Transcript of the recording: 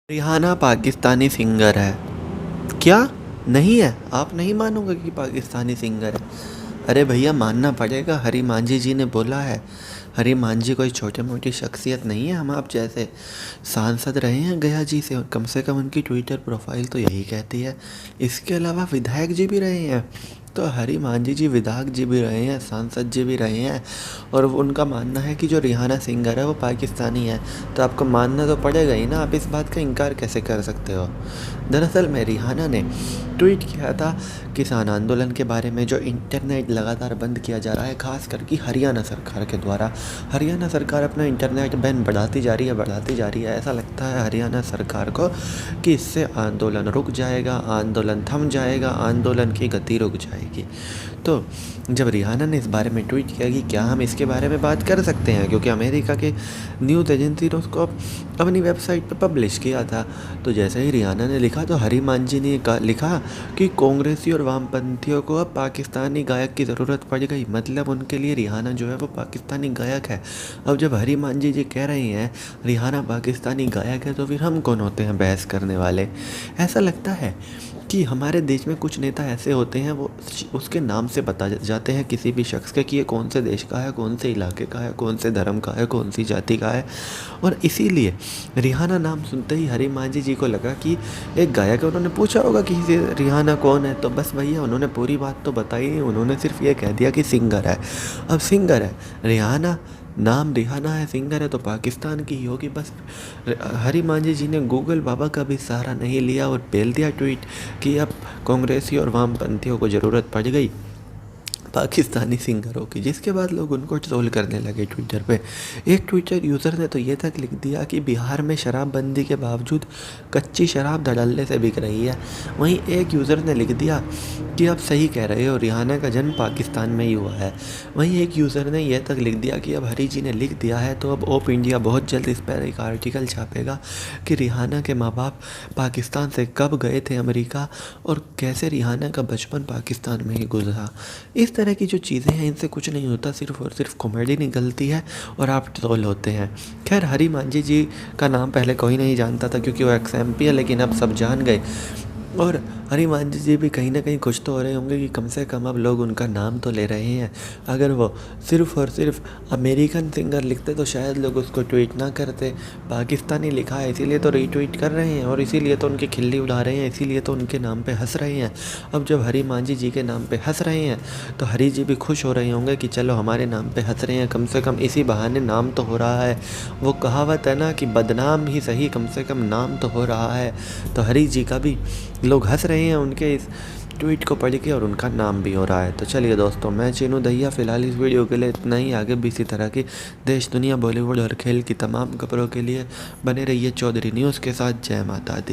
Rihanna Pakistani singer है। क्या? नहीं है? आप नहीं मानोगे कि पाकिस्तानी सिंगर है? अरे भैया मानना पड़ेगा, हरी मांझी जी ने बोला है। हरी मांझी कोई छोटी मोटी शख्सियत नहीं है, हम आप जैसे सांसद रहे हैं गया जी से कम उनकी ट्विटर प्रोफाइल तो यही कहती है। इसके अलावा विधायक जी भी रहे हैं, तो हरी मांझी जी विधायक जी भी रहे हैं, सांसद जी भी रहे हैं, और उनका मानना है कि जो रिहाना सिंगर है वो पाकिस्तानी है। तो आपको मानना तो पड़ेगा ही ना, आप इस बात का इनकार कैसे कर सकते हो? दरअसल में रिहाना ने ट्वीट किया था किसान आंदोलन के बारे में, जो इंटरनेट लगातार बंद किया जा रहा है, खास करके हरियाणा सरकार के द्वारा। हरियाणा सरकार अपना इंटरनेट बैन बढ़ाती जा रही है। ऐसा लगता है हरियाणा सरकार को कि इससे आंदोलन रुक जाएगा, आंदोलन थम जाएगा, आंदोलन की गति रुक जाएगी। तो जब रिहाना ने इस बारे में ट्वीट किया कि क्या हम इसके बारे में बात कर सकते हैं, क्योंकि अमेरिका के न्यूज़ एजेंसी ने उसको अपनी वेबसाइट पर पब्लिश किया था, तो जैसे ही रिहाना ने लिखा तो हरी मांझी ने लिखा कि कांग्रेसी और वामपंथियों को अब पाकिस्तानी गायक की ज़रूरत पड़ गई। मतलब उनके लिए रिहाना जो है वो पाकिस्तानी गायक है। अब जब हरी मांझी जी कह रही हैं रिहाना पाकिस्तानी गायक है, तो फिर हम कौन होते हैं बहस करने वाले? ऐसा लगता है कि हमारे देश में कुछ नेता ऐसे होते हैं, वो उसके नाम से बता जाते हैं किसी भी शख्स के कि ये कौन से देश का है, कौन से इलाके का है, कौन से धर्म का है, कौन सी जाति का है। और इसीलिए रिहाना नाम सुनते ही हरी मांझी जी को लगा कि एक गायक है। उन्होंने पूछा होगा कि ये रिहाना कौन है, तो बस भैया उन्होंने पूरी बात तो बताई नहीं, उन्होंने सिर्फ ये कह दिया कि सिंगर है। अब सिंगर है रिहाना, नाम रिहाना है, सिंगर है, तो पाकिस्तान की ही होगी बस। हरी मांझी जी ने गूगल बाबा का भी सहारा नहीं लिया और पेल दिया ट्वीट कि अब कांग्रेसी और वामपंथियों को ज़रूरत पड़ गई पाकिस्तानी सिंगरों की, जिसके बाद लोग उनको ट्रोल करने लगे ट्विटर पे। एक ट्विटर यूज़र ने तो ये तक लिख दिया कि बिहार में शराबबंदी के बावजूद कच्ची शराब धड़ल्ले से बिक रही है। वहीं एक यूज़र ने लिख दिया कि आप सही कह रहे हो, रिहाना का जन्म पाकिस्तान में ही हुआ है। वहीं एक यूज़र ने यह तक लिख दिया कि अब हरी जी ने लिख दिया है तो अब ओप इंडिया बहुत जल्द इस पर एक आर्टिकल छापेगा कि रिहाना के माँ बाप पाकिस्तान से कब गए थे अमेरिका और कैसे रिहाना का बचपन पाकिस्तान में ही गुजरा। इस तरह की जो चीज़ें हैं इनसे कुछ नहीं होता, सिर्फ और सिर्फ कॉमेडी निकलती है और आप ट्रोल होते हैं। खैर हरी मांझी जी का नाम पहले कोई नहीं जानता था क्योंकि वो एक्स MP है, लेकिन अब सब जान गए। और हरी मांझी जी भी कहीं ना कहीं खुश तो हो रहे होंगे कि कम से कम अब लोग उनका नाम तो ले रहे हैं। अगर वो सिर्फ और सिर्फ अमेरिकन सिंगर लिखते तो शायद लोग उसको ट्वीट ना करते। पाकिस्तानी लिखा है इसीलिए तो रीट्वीट कर रहे हैं, और इसीलिए तो उनकी खिल्ली उड़ा रहे हैं, इसीलिए तो उनके नाम पे हंस रहे हैं। अब जब हरी मांझी जी के नाम पे हंस रहे हैं तो हरी जी भी खुश हो रहे होंगे कि चलो हमारे नाम पे हंस रहे हैं, कम से कम इसी बहाने नाम तो हो रहा है। वो कहावत है ना कि बदनाम ही सही, कम से कम नाम तो हो रहा है। तो हरी जी का भी लोग हंस रहे हैं उनके इस ट्वीट को पढ़ के, और उनका नाम भी हो रहा है। तो चलिए दोस्तों, मैं चीनू दहिया फ़िलहाल इस वीडियो के लिए इतना ही। आगे भी इसी तरह की देश दुनिया बॉलीवुड और खेल की तमाम खबरों के लिए बने रहिए चौधरी न्यूज़ के साथ। जय माता दी।